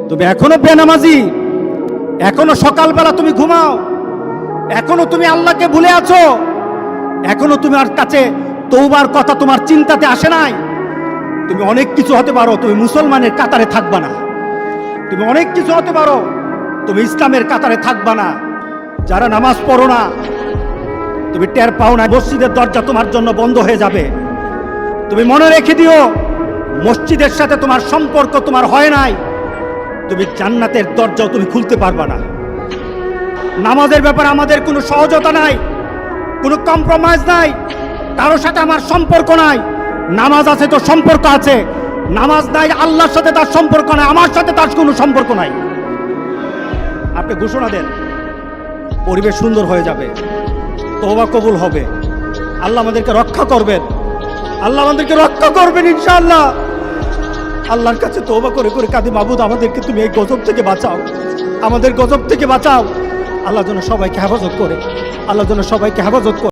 তুমি এখনো বেনামাজি, এখনো সকালবেলা তুমি ঘুমাও, এখনো তুমি আল্লাহকে ভুলে আছো, এখনো তোমার কাছে তওবার কথা তোমার চিন্তাতে আসে নাই। তুমি অনেক কিছু হতে পারো, তুমি মুসলমানের কাতারে থাকবা না। তুমি অনেক কিছু হতে পারো, তুমি ইসলামের কাতারে থাকবা না। যারা নামাজ পড়ো না, তুমি টের পাও না, মসজিদের দরজা তোমার জন্য বন্ধ হয়ে যাবে। তুমি মনে রেখে দিও, মসজিদের সাথে তোমার সম্পর্ক তোমার হয় নাই, তুমি জান্নাতের দরজাও তুমি খুলতে পারবা না। নামাজের ব্যাপারে আমাদের কোনো সহজতা নাই, কোনো কম্প্রোমাইজ নাই, কারোর সাথে আমার সম্পর্ক নাই। নামাজ আছে তো সম্পর্ক আছে, নামাজ নাই আল্লাহর সাথে তার সম্পর্ক নাই, আমার সাথে তার কোনো সম্পর্ক নাই। আপনি ঘোষণা দেন, পরিবেশ সুন্দর হয়ে যাবে, তওবা কবুল হবে, আল্লাহ আমাদেরকে রক্ষা করবেন, আল্লাহ আমাদেরকে রক্ষা করবেন ইনশাআল্লাহ। আল্লাহর কাছে তওবা করে করে কাঁদি, মাবুদ আমাদেরকে তুমি এই গজব থেকে বাঁচাও, আমাদের গজব থেকে বাঁচাও। আল্লাহ যেন সবাইকে হেফাজত করে, আল্লাহ যেন সবাইকে হেফাজত করে।